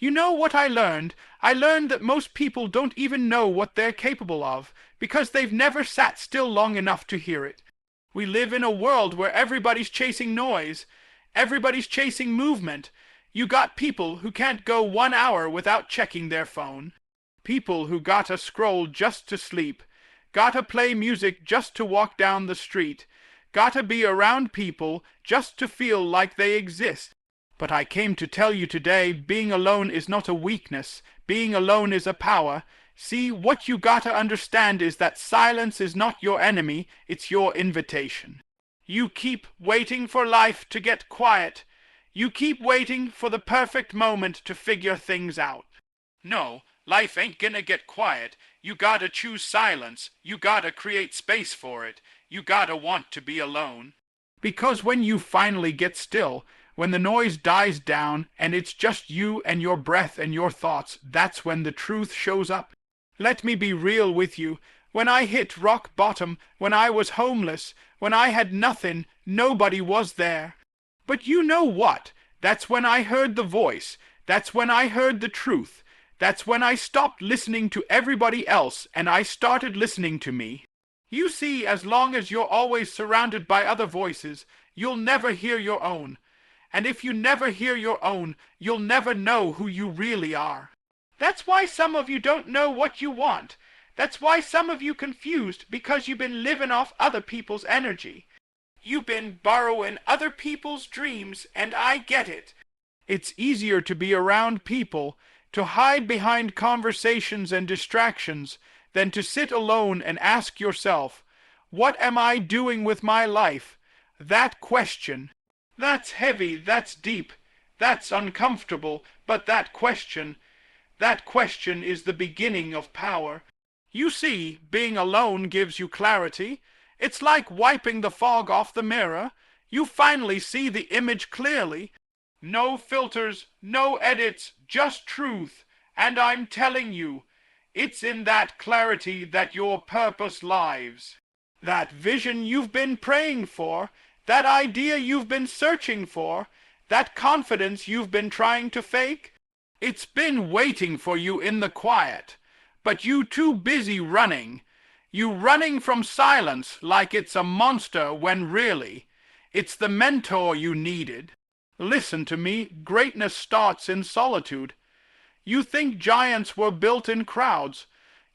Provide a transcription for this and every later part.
You know what I learned? I learned that most people don't even know what they're capable of, because they've never sat still long enough to hear it. We live in a world where everybody's chasing noise. Everybody's chasing movement. You got people who can't go 1 hour without checking their phone. People who gotta scroll just to sleep. Gotta play music just to walk down the street. Gotta be around people just to feel like they exist. But I came to tell you today, being alone is not a weakness. Being alone is a power. See, what you gotta understand is that silence is not your enemy, it's your invitation. You keep waiting for life to get quiet. You keep waiting for the perfect moment to figure things out. No, life ain't gonna get quiet. You gotta choose silence. You gotta create space for it. You gotta want to be alone. Because when you finally get still, when the noise dies down and it's just you and your breath and your thoughts, that's when the truth shows up. Let me be real with you. When I hit rock bottom, when I was homeless, when I had nothing, nobody was there. But you know what? That's when I heard the voice. That's when I heard the truth. That's when I stopped listening to everybody else and I started listening to me. You see, as long as you're always surrounded by other voices, you'll never hear your own. And if you never hear your own, you'll never know who you really are. That's why some of you don't know what you want. That's why some of you confused, because you've been living off other people's energy. You've been borrowing other people's dreams, and I get it. It's easier to be around people, to hide behind conversations and distractions, than to sit alone and ask yourself, what am I doing with my life? That question. That's heavy, that's deep, that's uncomfortable, but that question is the beginning of power. You see, being alone gives you clarity. It's like wiping the fog off the mirror. You finally see the image clearly. No filters, no edits, just truth. And I'm telling you, it's in that clarity that your purpose lies. That vision you've been praying for, that idea you've been searching for, that confidence you've been trying to fake, it's been waiting for you in the quiet. But you too busy running. You running from silence like it's a monster when really, it's the mentor you needed. Listen to me, greatness starts in solitude. You think giants were built in crowds.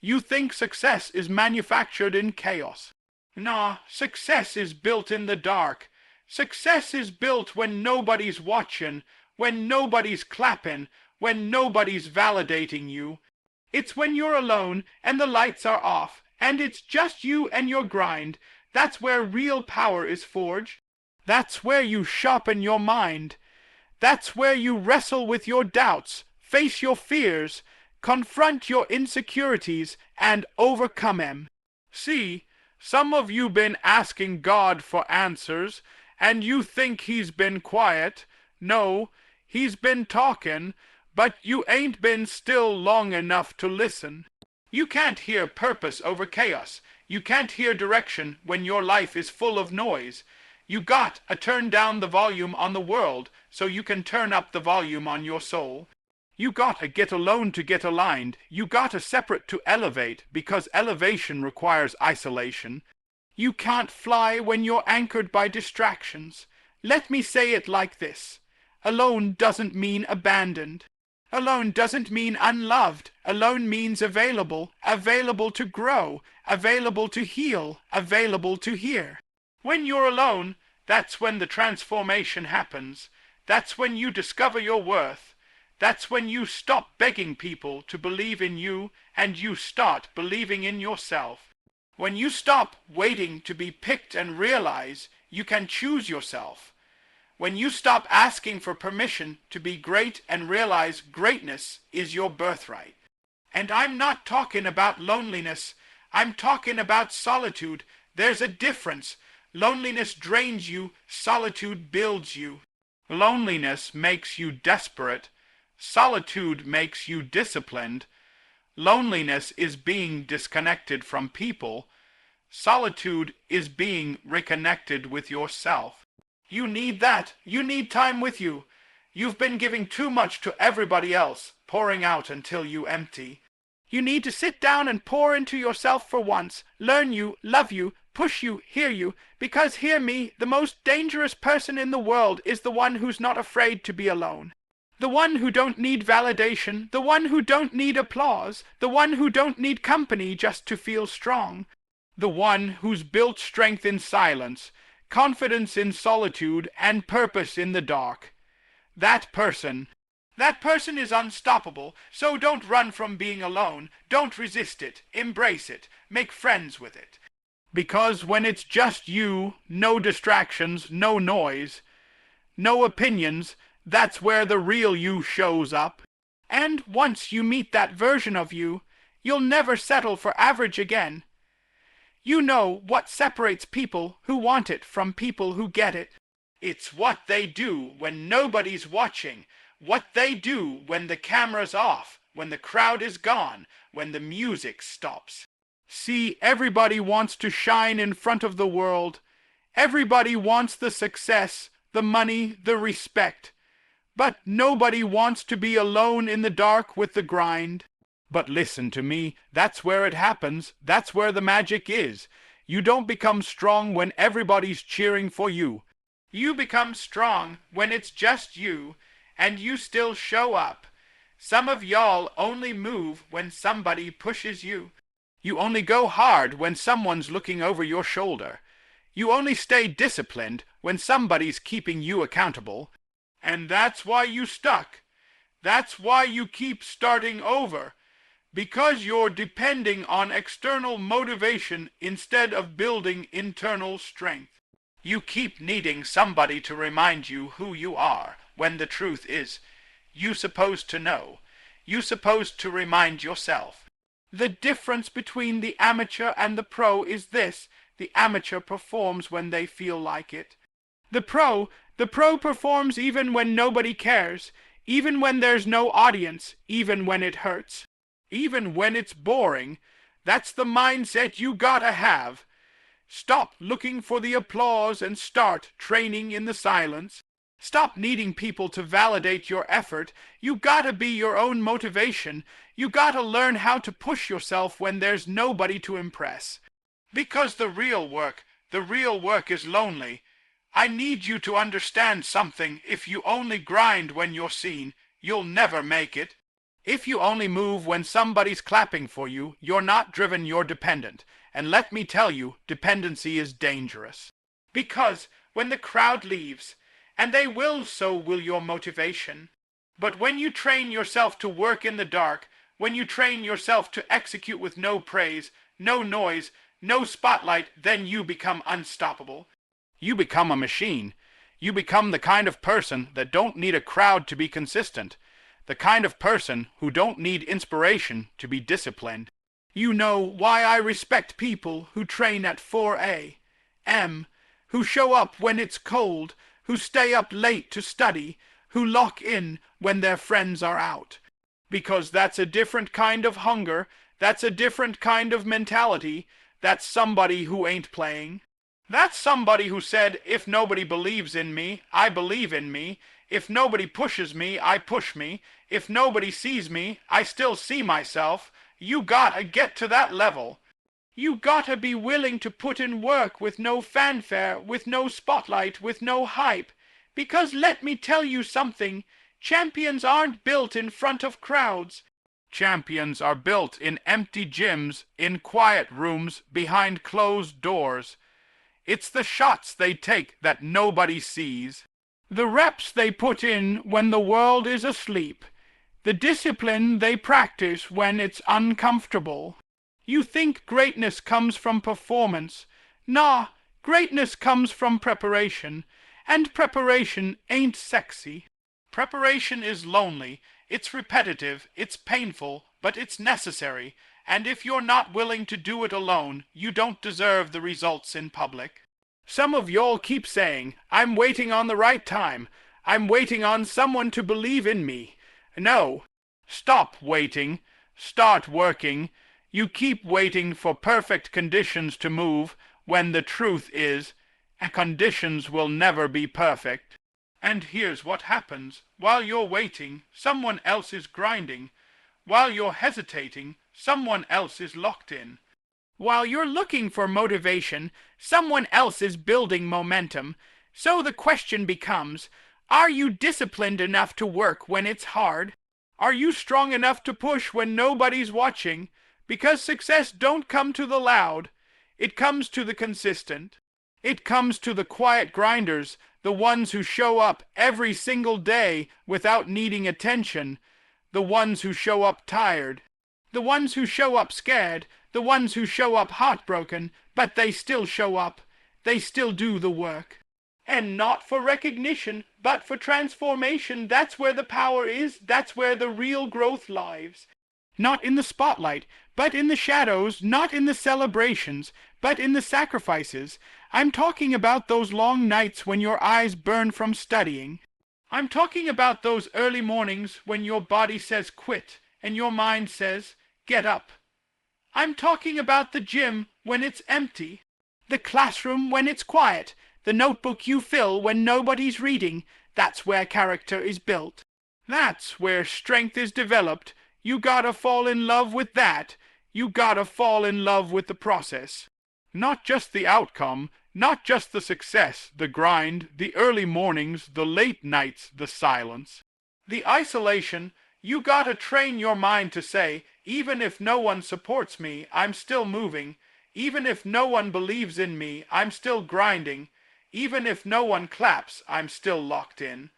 You think success is manufactured in chaos. Nah, success is built in the dark. Success is built when nobody's watching, when nobody's clapping, when nobody's validating you. It's when you're alone and the lights are off, and it's just you and your grind. That's where real power is forged. That's where you sharpen your mind. That's where you wrestle with your doubts, face your fears, confront your insecurities, and overcome them. See, some of you been asking God for answers, and you think he's been quiet. No, he's been talking, but you ain't been still long enough to listen. You can't hear purpose over chaos. You can't hear direction when your life is full of noise. You got to turn down the volume on the world so you can turn up the volume on your soul. You got to get alone to get aligned. You got to separate to elevate, because elevation requires isolation. You can't fly when you're anchored by distractions. Let me say it like this. Alone doesn't mean abandoned. Alone doesn't mean unloved. Alone means available, available to grow, available to heal, available to hear. When you're alone, that's when the transformation happens. That's when you discover your worth. That's when you stop begging people to believe in you and you start believing in yourself. When you stop waiting to be picked and realize you can choose yourself. When you stop asking for permission to be great and realize greatness is your birthright. And I'm not talking about loneliness. I'm talking about solitude. There's a difference. Loneliness drains you. Solitude builds you. Loneliness makes you desperate. Solitude makes you disciplined. Loneliness is being disconnected from people. Solitude is being reconnected with yourself. You need that. You need time with you. You've been giving too much to everybody else, pouring out until you empty. You need to sit down and pour into yourself for once, learn you, love you, push you, hear you, because hear me, the most dangerous person in the world is the one who's not afraid to be alone. The one who don't need validation, the one who don't need applause, the one who don't need company just to feel strong. The one who's built strength in silence, confidence in solitude, and purpose in the dark. That person is unstoppable, so don't run from being alone. Don't resist it. Embrace it. Make friends with it. Because when it's just you, no distractions, no noise, no opinions, that's where the real you shows up. And once you meet that version of you, you'll never settle for average again. You know what separates people who want it from people who get it. It's what they do when nobody's watching, what they do when the camera's off, when the crowd is gone, when the music stops. See, everybody wants to shine in front of the world. Everybody wants the success, the money, the respect. But nobody wants to be alone in the dark with the grind. But listen to me, that's where it happens. That's where the magic is. You don't become strong when everybody's cheering for you. You become strong when it's just you, and you still show up. Some of y'all only move when somebody pushes you. You only go hard when someone's looking over your shoulder. You only stay disciplined when somebody's keeping you accountable. And that's why you stuck. That's why you keep starting over. Because you're depending on external motivation instead of building internal strength. You keep needing somebody to remind you who you are, when the truth is, you supposed to know. You supposed to remind yourself. The difference between the amateur and the pro is this: the amateur performs when they feel like it. The pro performs even when nobody cares, even when there's no audience, even when it hurts, even when it's boring. That's the mindset you gotta have. Stop looking for the applause and start training in the silence. Stop needing people to validate your effort. You gotta be your own motivation. You gotta learn how to push yourself when there's nobody to impress. Because the real work is lonely. I need you to understand something. If you only grind when you're seen, you'll never make it. If you only move when somebody's clapping for you, you're not driven, you're dependent. And let me tell you, dependency is dangerous. Because when the crowd leaves, and they will, so will your motivation. But when you train yourself to work in the dark, when you train yourself to execute with no praise, no noise, no spotlight, then you become unstoppable. You become a machine. You become the kind of person that don't need a crowd to be consistent. The kind of person who don't need inspiration to be disciplined. You know why I respect people who train at 4 a.m., who show up when it's cold, who stay up late to study, who lock in when their friends are out. Because that's a different kind of hunger, that's a different kind of mentality, that's somebody who ain't playing. That's somebody who said, if nobody believes in me, I believe in me. If nobody pushes me, I push me. If nobody sees me, I still see myself. You gotta get to that level. You gotta be willing to put in work with no fanfare, with no spotlight, with no hype. Because let me tell you something, champions aren't built in front of crowds. Champions are built in empty gyms, in quiet rooms, behind closed doors. It's the shots they take that nobody sees. The reps they put in when the world is asleep. The discipline they practice when it's uncomfortable. You think greatness comes from performance. Nah, greatness comes from preparation. And preparation ain't sexy. Preparation is lonely. It's repetitive. It's painful. But it's necessary. And if you're not willing to do it alone, you don't deserve the results in public. Some of y'all keep saying, I'm waiting on the right time. I'm waiting on someone to believe in me. No. Stop waiting. Start working. You keep waiting for perfect conditions to move, when the truth is, conditions will never be perfect. And here's what happens. While you're waiting, someone else is grinding. While you're hesitating, someone else is locked in. While you're looking for motivation, someone else is building momentum. So the question becomes, are you disciplined enough to work when it's hard? Are you strong enough to push when nobody's watching? Because success don't come to the loud. It comes to the consistent. It comes to the quiet grinders, the ones who show up every single day without needing attention, the ones who show up tired, the ones who show up scared, the ones who show up heartbroken, but they still show up. They still do the work. And not for recognition, but for transformation. That's where the power is. That's where the real growth lies. Not in the spotlight, but in the shadows, not in the celebrations, but in the sacrifices. I'm talking about those long nights when your eyes burn from studying. I'm talking about those early mornings when your body says quit and your mind says get up. I'm talking about the gym when it's empty, the classroom when it's quiet, the notebook you fill when nobody's reading. That's where character is built. That's where strength is developed. You gotta fall in love with that. You gotta fall in love with the process. Not just the outcome, not just the success, the grind, the early mornings, the late nights, the silence. The isolation. You gotta train your mind to say, even if no one supports me, I'm still moving. Even if no one believes in me, I'm still grinding. Even if no one claps, I'm still locked in.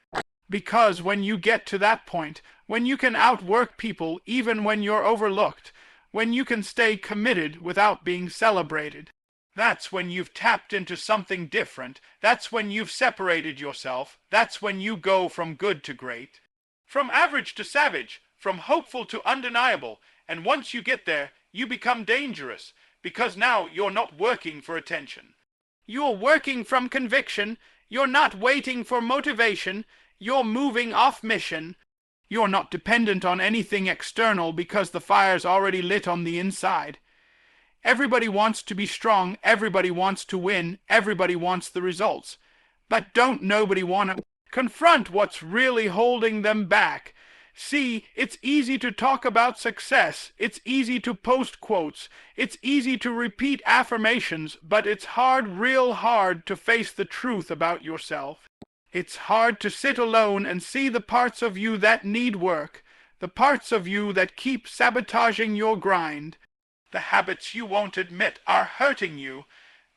Because when you get to that point, when you can outwork people even when you're overlooked, when you can stay committed without being celebrated, that's when you've tapped into something different. That's when you've separated yourself. That's when you go from good to great. From average to savage, from hopeful to undeniable, and once you get there, you become dangerous, because now you're not working for attention. You're working from conviction, you're not waiting for motivation, you're moving off mission. You're not dependent on anything external because the fire's already lit on the inside. Everybody wants to be strong, everybody wants to win, everybody wants the results. But don't nobody want to confront what's really holding them back. See, it's easy to talk about success, it's easy to post quotes, it's easy to repeat affirmations, but it's hard, real hard, to face the truth about yourself. It's hard to sit alone and see the parts of you that need work, the parts of you that keep sabotaging your grind. The habits you won't admit are hurting you,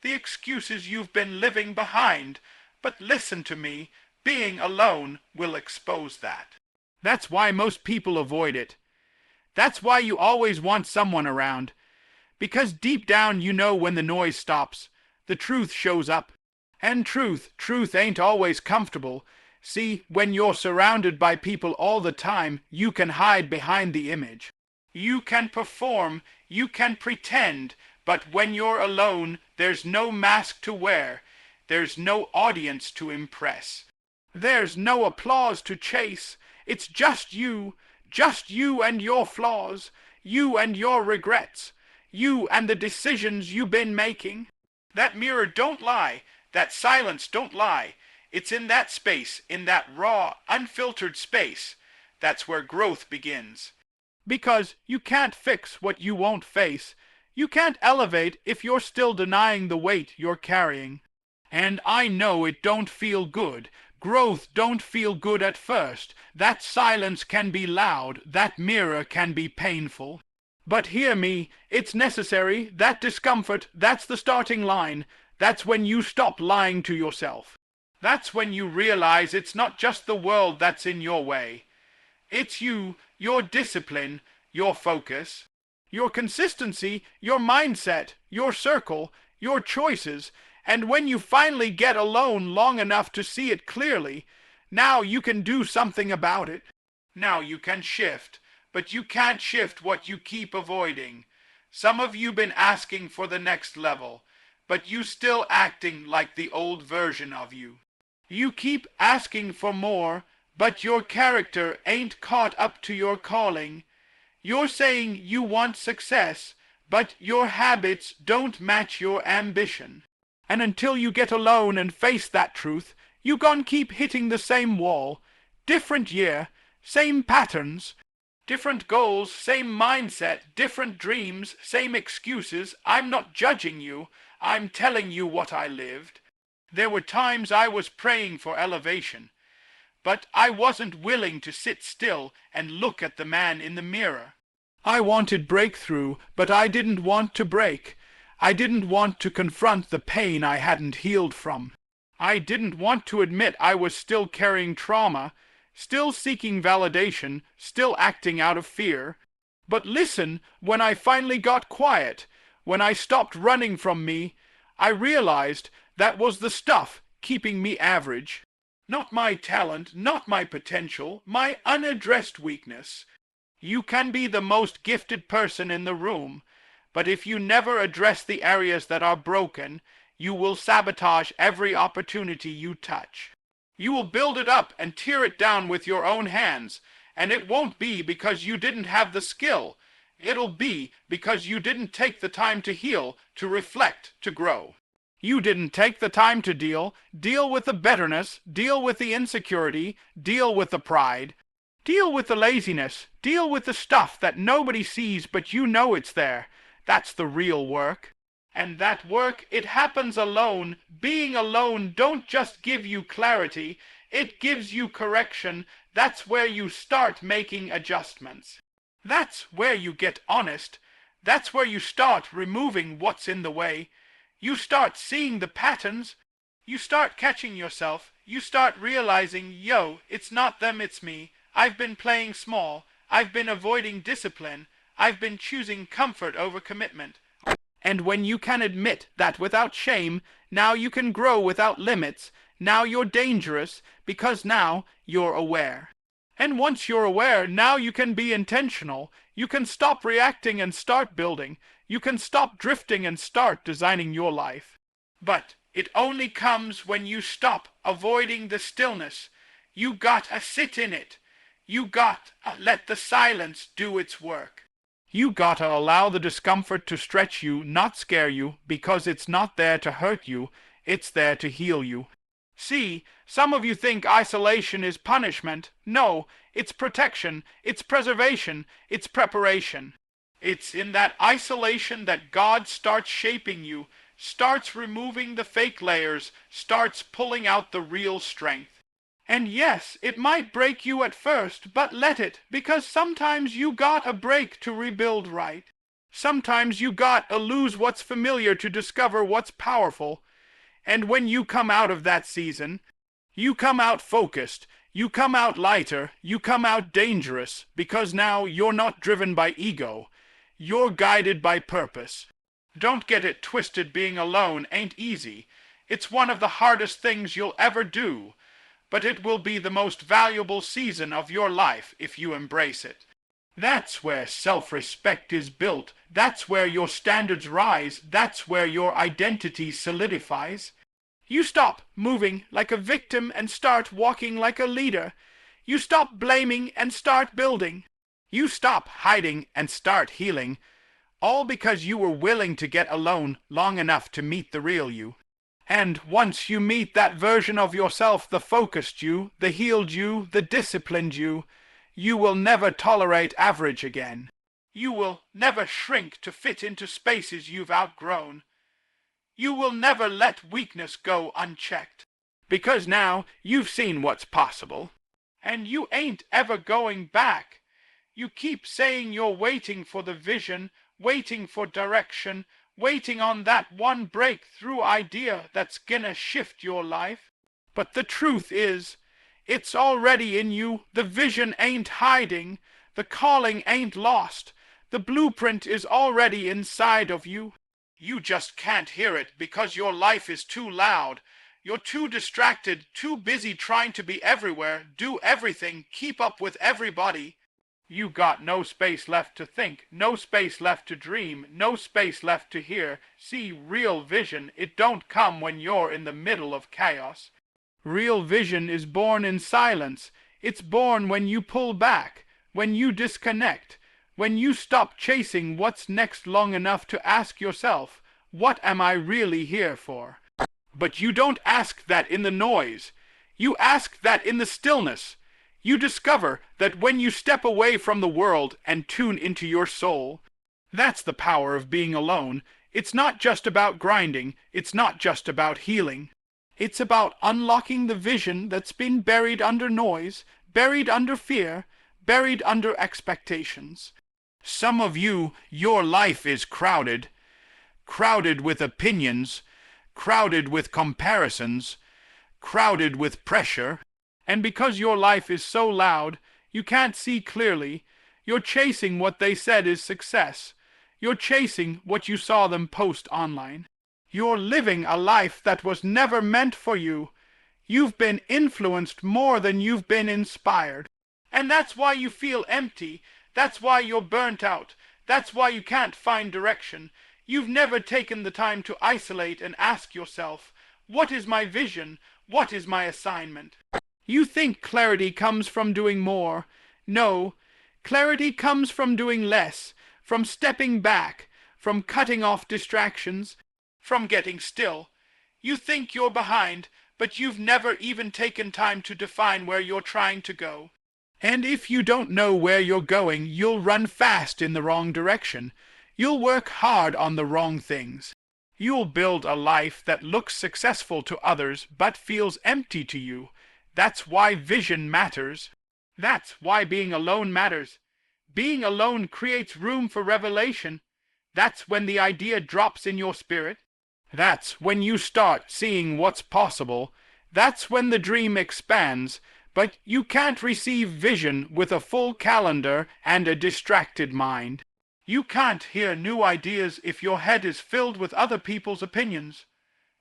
the excuses you've been living behind. But listen to me. Being alone will expose that. That's why most people avoid it. That's why you always want someone around. Because deep down you know when the noise stops, the truth shows up. And truth ain't always comfortable. See, when you're surrounded by people all the time, you can hide behind the image. You can perform, you can pretend, but when you're alone, there's no mask to wear. There's no audience to impress. There's no applause to chase. It's just you and your flaws, you and your regrets, you and the decisions you've been making. That mirror don't lie, that silence don't lie. It's in that space, in that raw, unfiltered space, that's where growth begins. Because you can't fix what you won't face. You can't elevate if you're still denying the weight you're carrying. And I know it don't feel good. Growth don't feel good at first. That silence can be loud. That mirror can be painful. But hear me, it's necessary. That discomfort, that's the starting line. That's when you stop lying to yourself. That's when you realize it's not just the world that's in your way. It's you, your discipline, your focus, your consistency, your mindset, your circle, your choices. And when you finally get alone long enough to see it clearly, now you can do something about it. Now you can shift, but you can't shift what you keep avoiding. Some of you been asking for the next level, but you still acting like the old version of you. You keep asking for more, but your character ain't caught up to your calling. You're saying you want success, but your habits don't match your ambition. And until you get alone and face that truth, You gon' keep hitting the same wall. Different year, same patterns. Different goals, same mindset, different dreams, same excuses. I'm not judging you. I'm telling you what I lived. There were times I was praying for elevation, but I wasn't willing to sit still and look at the man in the mirror. I wanted breakthrough, but I didn't want to break. I didn't want to confront the pain I hadn't healed from. I didn't want to admit I was still carrying trauma, still seeking validation, still acting out of fear. But listen, when I finally got quiet, when I stopped running from me, I realized that was the stuff keeping me average. Not my talent, not my potential, my unaddressed weakness. You can be the most gifted person in the room, but if you never address the areas that are broken, you will sabotage every opportunity you touch. You will build it up and tear it down with your own hands, and it won't be because you didn't have the skill. It'll be because you didn't take the time to heal, to reflect, to grow. You didn't take the time to deal with the bitterness, deal with the insecurity, deal with the pride, deal with the laziness, deal with the stuff that nobody sees but you know it's there. That's the real work. And that work, it happens alone. Being alone don't just give you clarity, it gives you correction. That's where you start making adjustments. That's where you get honest. That's where you start removing what's in the way. You start seeing the patterns. You start catching yourself. You start realizing, yo, it's not them, it's me. I've been playing small. I've been avoiding discipline. I've been choosing comfort over commitment. And when you can admit that without shame, now you can grow without limits. Now you're dangerous because now you're aware. And once you're aware, now you can be intentional. You can stop reacting and start building. You can stop drifting and start designing your life. But it only comes when you stop avoiding the stillness. You gotta sit in it. You gotta let the silence do its work. You gotta allow the discomfort to stretch you, not scare you, because it's not there to hurt you, it's there to heal you. See, some of you think isolation is punishment. No, it's protection, it's preservation, it's preparation. It's in that isolation that God starts shaping you, starts removing the fake layers, starts pulling out the real strength. And yes, it might break you at first, but let it, because sometimes you got a break to rebuild right. Sometimes you gotta lose what's familiar to discover what's powerful. And when you come out of that season, you come out focused, you come out lighter, you come out dangerous, because now you're not driven by ego. You're guided by purpose. Don't get it twisted, being alone ain't easy. It's one of the hardest things you'll ever do. But it will be the most valuable season of your life if you embrace it. That's where self-respect is built. That's where your standards rise. That's where your identity solidifies. You stop moving like a victim and start walking like a leader. You stop blaming and start building. You stop hiding and start healing. All because you were willing to get alone long enough to meet the real you. And once you meet that version of yourself, the focused you, the healed you, the disciplined you, you will never tolerate average again. You will never shrink to fit into spaces you've outgrown. You will never let weakness go unchecked. Because now you've seen what's possible. And you ain't ever going back. You keep saying you're waiting for the vision, waiting for direction, waiting on that one breakthrough idea that's gonna shift your life. But the truth is, it's already in you. The vision ain't hiding. The calling ain't lost. The blueprint is already inside of you. You just can't hear it because your life is too loud. You're too distracted, too busy trying to be everywhere, do everything, keep up with everybody. You got no space left to think, no space left to dream, no space left to hear. See, real vision, it don't come when you're in the middle of chaos. Real vision is born in silence. It's born when you pull back, when you disconnect, when you stop chasing what's next long enough to ask yourself, what am I really here for? But you don't ask that in the noise. You ask that in the stillness. You discover that when you step away from the world and tune into your soul. That's the power of being alone. It's not just about grinding. It's not just about healing. It's about unlocking the vision that's been buried under noise, buried under fear, buried under expectations. Some of you, your life is crowded. Crowded with opinions, crowded with comparisons, crowded with pressure. And because your life is so loud, you can't see clearly. You're chasing what they said is success. You're chasing what you saw them post online. You're living a life that was never meant for you. You've been influenced more than you've been inspired. And that's why you feel empty. That's why you're burnt out. That's why you can't find direction. You've never taken the time to isolate and ask yourself, what is my vision? What is my assignment? You think clarity comes from doing more. No, clarity comes from doing less, from stepping back, from cutting off distractions, from getting still. You think you're behind, but you've never even taken time to define where you're trying to go. And if you don't know where you're going, you'll run fast in the wrong direction. You'll work hard on the wrong things. You'll build a life that looks successful to others but feels empty to you. That's why vision matters. That's why being alone matters. Being alone creates room for revelation. That's when the idea drops in your spirit. That's when you start seeing what's possible. That's when the dream expands. But you can't receive vision with a full calendar and a distracted mind. You can't hear new ideas if your head is filled with other people's opinions.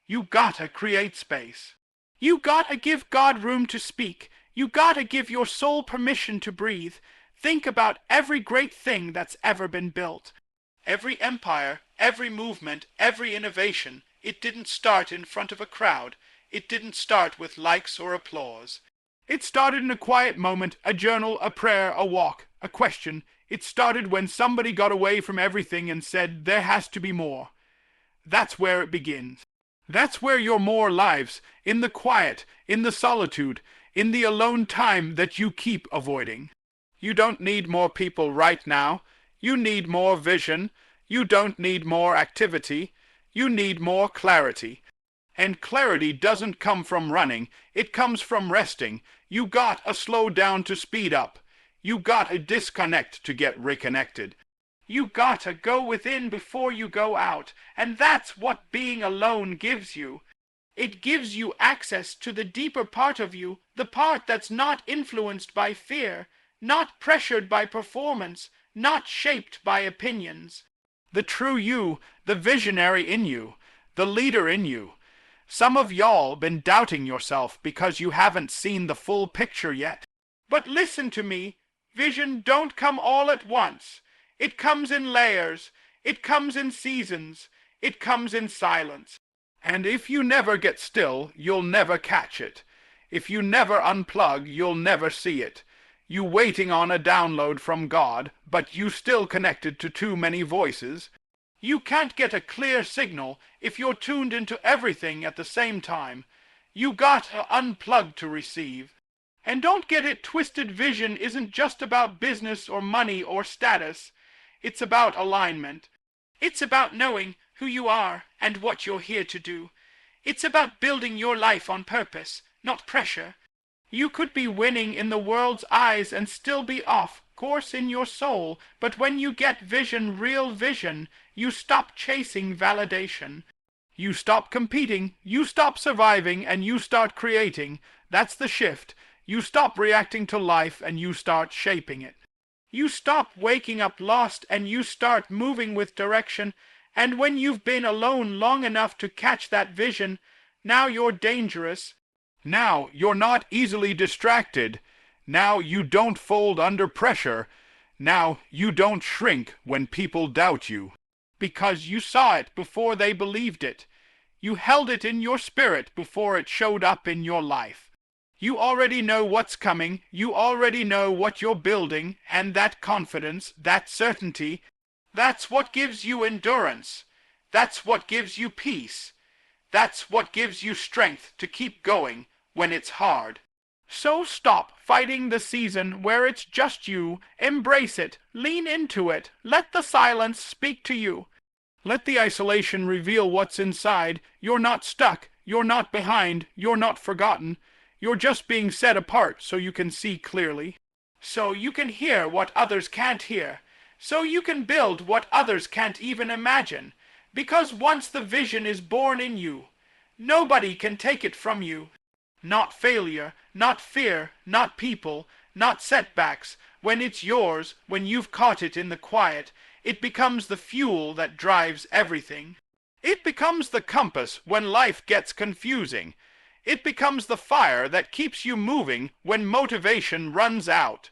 You gotta create space. You gotta give God room to speak. You gotta give your soul permission to breathe. Think about every great thing that's ever been built. Every empire, every movement, every innovation. It didn't start in front of a crowd. It didn't start with likes or applause. It started in a quiet moment, a journal, a prayer, a walk, a question. It started when somebody got away from everything and said, there has to be more. That's where it begins. That's where your more lives, in the quiet, in the solitude, in the alone time that you keep avoiding. You don't need more people right now. You need more vision. You don't need more activity. You need more clarity. And clarity doesn't come from running. It comes from resting. You gotta slow down to speed up. You gotta disconnect to get reconnected. You gotta go within before you go out. And that's what being alone gives you. It gives you access to the deeper part of you, the part that's not influenced by fear, not pressured by performance, not shaped by opinions. The true you, the visionary in you, the leader in you. Some of y'all been doubting yourself because you haven't seen the full picture yet. But listen to me, vision don't come all at once. It comes in layers, it comes in seasons, it comes in silence. And if you never get still, you'll never catch it. If you never unplug, you'll never see it. You waiting on a download from God, but you still connected to too many voices. You can't get a clear signal if you're tuned into everything at the same time. You got to unplug to receive. And don't get it twisted, vision isn't just about business or money or status. It's about alignment. It's about knowing who you are and what you're here to do. It's about building your life on purpose, not pressure. You could be winning in the world's eyes and still be off course in your soul, but when you get vision, real vision, you stop chasing validation. You stop competing, you stop surviving, and you start creating. That's the shift. You stop reacting to life and you start shaping it. You stop waking up lost and you start moving with direction. And when you've been alone long enough to catch that vision, now you're dangerous. Now you're not easily distracted. Now you don't fold under pressure. Now you don't shrink when people doubt you. Because you saw it before they believed it. You held it in your spirit before it showed up in your life. You already know what's coming. You already know what you're building. And that confidence, that certainty, that's what gives you endurance. That's what gives you peace. That's what gives you strength to keep going when it's hard. So stop fighting the season where it's just you. Embrace it. Lean into it. Let the silence speak to you. Let the isolation reveal what's inside. You're not stuck. You're not behind. You're not forgotten. You're just being set apart so you can see clearly. So you can hear what others can't hear. So you can build what others can't even imagine. Because once the vision is born in you, nobody can take it from you. Not failure, not fear, not people, not setbacks. When it's yours, when you've caught it in the quiet, it becomes the fuel that drives everything. It becomes the compass when life gets confusing. It becomes the fire that keeps you moving when motivation runs out.